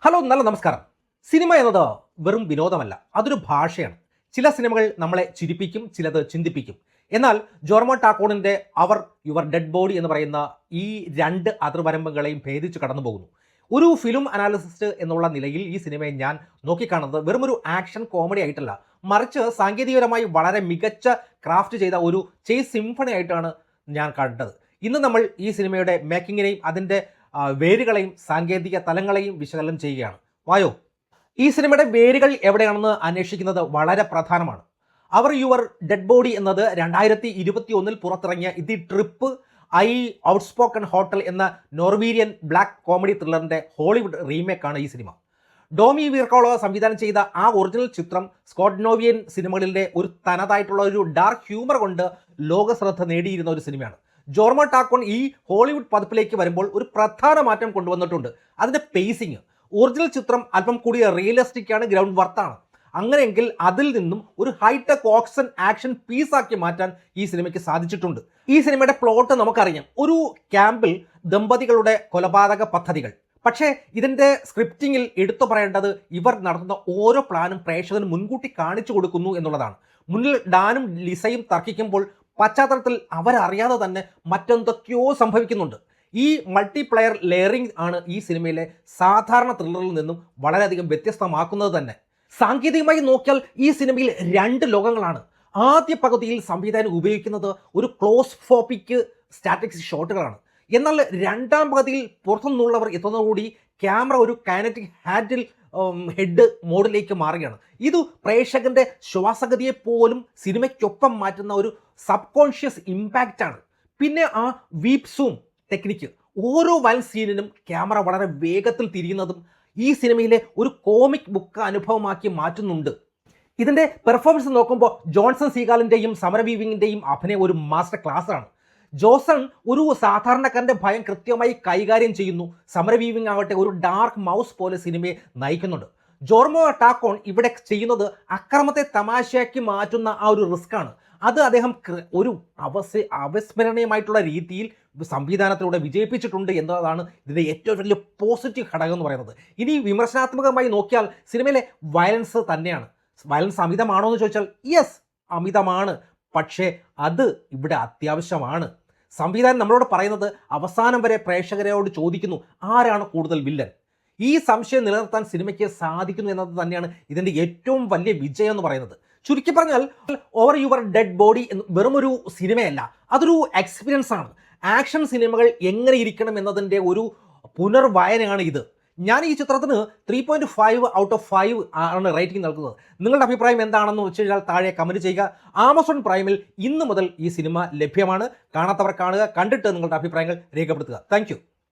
Hello, നല്ല നമസ്കാരം. Cinema എന്നത് വെറും വിനോദമല്ല, അതൊരു ഭാഷയാണ്. ചില സിനിമകൾ നമ്മളെ ചിരിപ്പിക്കും, ചിലത് ചിന്തിപ്പിക്കും. എന്നാൽ ജോർമോ ടാക്കോണിൻ്റെ അവർ യുവർ ഡെഡ് ബോഡി എന്ന് പറയുന്ന ഈ രണ്ട് അതിർവരമ്പുകളെയും ഭേദിച്ച് കടന്നു പോകുന്നു. ഒരു ഫിലിം അനാലിസിസ്റ്റ് എന്നുള്ള നിലയിൽ ഈ സിനിമയെ ഞാൻ നോക്കിക്കാണുന്നത് വെറുമൊരു ആക്ഷൻ കോമഡി ആയിട്ടല്ല, മറിച്ച് സാങ്കേതികപരമായി വളരെ മികച്ച ക്രാഫ്റ്റ് ചെയ്ത ഒരു ചേസ് സിംഫണി ആയിട്ടാണ് ഞാൻ കണ്ടത്. ഇന്ന് നമ്മൾ ഈ സിനിമയുടെ മേക്കിങ്ങിനെയും അതിൻ്റെ വേരുകളെയും സാങ്കേതിക തലങ്ങളെയും വിശകലനം ചെയ്യുകയാണ്. വായോ, ഈ സിനിമയുടെ വേരുകൾ എവിടെയാണെന്ന് അന്വേഷിക്കുന്നത് വളരെ പ്രധാനമാണ്. അവർ യുവർ ഡെഡ് ബോഡി എന്നത് 2021 പുറത്തിറങ്ങിയ the trip I outspoken hotel എന്ന നോർവീരിയൻ ബ്ലാക്ക് കോമഡി ത്രില്ലറിൻ്റെ ഹോളിവുഡ് റീമേക്കാണ് ഈ സിനിമ. ഡോമി വീർക്കോളോ സംവിധാനം ചെയ്ത ആ ഒറിജിനൽ ചിത്രം സ്കോട്ട്നോവിയൻ സിനിമകളിലെ ഒരു തനതായിട്ടുള്ള ഒരു ഡാർക്ക് ഹ്യൂമർ കൊണ്ട് ലോകശ്രദ്ധ നേടിയിരുന്ന ഒരു സിനിമയാണ്. ജോർമോ ടാക്കോൺ ഈ ഹോളിവുഡ് പതിപ്പിലേക്ക് വരുമ്പോൾ ഒരു പ്രധാന മാറ്റം കൊണ്ടുവന്നിട്ടുണ്ട്. അതിൻ്റെ പേസിങ്. ഒറിജിനൽ ചിത്രം അല്പം കൂടി റിയലിസ്റ്റിക് ആണ്, ഗ്രൗണ്ട് വർത്താണ്. അങ്ങനെയെങ്കിൽ അതിൽ നിന്നും ഒരു ഹൈടെക് ഓക്സൺ ആക്ഷൻ പീസാക്കി മാറ്റാൻ ഈ സിനിമയ്ക്ക് സാധിച്ചിട്ടുണ്ട്. ഈ സിനിമയുടെ പ്ലോട്ട് നമുക്കറിയാം. ഒരു ക്യാമ്പിൽ ദമ്പതികളുടെ കൊലപാതക പദ്ധതികൾ. പക്ഷേ ഇതിൻ്റെ സ്ക്രിപ്റ്റിങ്ങിൽ എടുത്തു പറയേണ്ടത് ഇവർ നടത്തുന്ന ഓരോ പ്ലാനും പ്രേക്ഷകന് മുൻകൂട്ടി കാണിച്ചു കൊടുക്കുന്നു എന്നുള്ളതാണ്. മുന്നിൽ ഡാനും ലിസയും തർക്കിക്കുമ്പോൾ പശ്ചാത്തലത്തിൽ അവരറിയാതെ തന്നെ മറ്റെന്തൊക്കെയോ സംഭവിക്കുന്നുണ്ട്. ഈ മൾട്ടിപ്ലെയർ ലെയറിംഗ് ആണ് ഈ സിനിമയിലെ സാധാരണ ത്രില്ലറിൽ നിന്നും വളരെയധികം വ്യത്യസ്തമാക്കുന്നത് തന്നെ. സാങ്കേതികമായി നോക്കിയാൽ ഈ സിനിമയിൽ രണ്ട് ലോകങ്ങളാണ്. ആദ്യ പകുതിയിൽ സംവിധാനം ഉപയോഗിക്കുന്നത് ഒരു ക്ലോസ്ഫോപ്പിക് സ്റ്റാറ്റിക്സ് ഷോട്ടുകളാണ്. എന്നാൽ രണ്ടാം പകുതിയിൽ പുറത്തുനിന്നുള്ളവർ എത്തുന്നതോടുകൂടി ക്യാമറ ഒരു കൈനറ്റിക് ഹെഡ് മോഡിലേക്ക് മാറുകയാണ്. ഇത് പ്രേക്ഷകന്റെ ശ്വാസഗതിയെ പോലും സിനിമയ്ക്കൊപ്പം മാറ്റുന്ന ഒരു സബ് കോൺഷ്യസ് ഇമ്പാക്റ്റ് ആണ്. പിന്നെ ആ വീപ് സൂം ടെക്നിക്ക്, ഓരോ വൻ സീനിനും ക്യാമറ വളരെ വേഗത്തിൽ തിരിയുന്നതും ഈ സിനിമയിലെ ഒരു കോമിക് ബുക്ക് അനുഭവമാക്കി മാറ്റുന്നുണ്ട്. ഇതിൻ്റെ പെർഫോമൻസ് നോക്കുമ്പോൾ ജോൺസൺ സീഗാലിൻ്റെയും സമര വീവിങ്ങിൻ്റെയും അഭിനയം ഒരു മാസ്റ്റർ ക്ലാസ് ആണ്. ജോസൺ ഒരു സാധാരണക്കാരൻ്റെ ഭയം കൃത്യമായി കൈകാര്യം ചെയ്യുന്നു. സമര വീവിങ് ആവട്ടെ ഒരു ഡാർക്ക് മൗസ് പോലെ സിനിമയെ നയിക്കുന്നുണ്ട്. ജോർമോ ടാക്കോൺ ഇവിടെ ചെയ്യുന്നത് അക്രമത്തെ തമാശയാക്കി മാറ്റുന്ന ആ ഒരു റിസ്ക് ആണ്. അത് അദ്ദേഹം ഒരു അവിസ്മരണീയമായിട്ടുള്ള രീതിയിൽ സംവിധാനത്തിലൂടെ വിജയിപ്പിച്ചിട്ടുണ്ട് എന്നതാണ് ഇതിൻ്റെ ഏറ്റവും വലിയ പോസിറ്റീവ് ഘടകം എന്ന് പറയുന്നത്. ഇനി വിമർശനാത്മകമായി നോക്കിയാൽ സിനിമയിലെ വയലൻസ് തന്നെയാണ്. വയലൻസ് അമിതമാണോ എന്ന് ചോദിച്ചാൽ യെസ്, അമിതമാണ്. പക്ഷേ അത് ഇവിടെ അത്യാവശ്യമാണ്. സംവിധാനം നമ്മളോട് പറയുന്നത് അവസാനം വരെ പ്രേക്ഷകരോട് ചോദിക്കുന്നു, ആരാണ് കൂടുതൽ വില്ലൻ? ഈ സംശയം നിലനിർത്താൻ സിനിമയ്ക്ക് സാധിക്കുന്നു എന്നത് തന്നെയാണ് ഇതിൻ്റെ ഏറ്റവും വലിയ വിജയം എന്ന് പറയുന്നത്. ചുരുക്കി പറഞ്ഞാൽ ഓവർ യുവർ ഡെഡ് ബോഡി വെറുമൊരു സിനിമയല്ല, അതൊരു എക്സ്പീരിയൻസ് ആണ്. ആക്ഷൻ സിനിമകൾ എങ്ങനെ ഇരിക്കണം എന്നതിൻ്റെ ഒരു പുനർവായനയാണ് ഇത്. ഞാൻ ഈ ചിത്രത്തിന് 3.5 ഔട്ട് ഓഫ് 5 ആണ് റേറ്റിംഗ് നൽകുന്നത്. നിങ്ങളുടെ അഭിപ്രായം എന്താണെന്ന് വെച്ച് കഴിഞ്ഞാൽ താഴെ കമൻറ്റ് ചെയ്യുക. ആമസോൺ പ്രൈമിൽ ഇന്ന് മുതൽ ഈ സിനിമ ലഭ്യമാണ്. കാണാത്തവർ കാണുക, കണ്ടിട്ട് നിങ്ങളുടെ അഭിപ്രായങ്ങൾ രേഖപ്പെടുത്തുക. താങ്ക്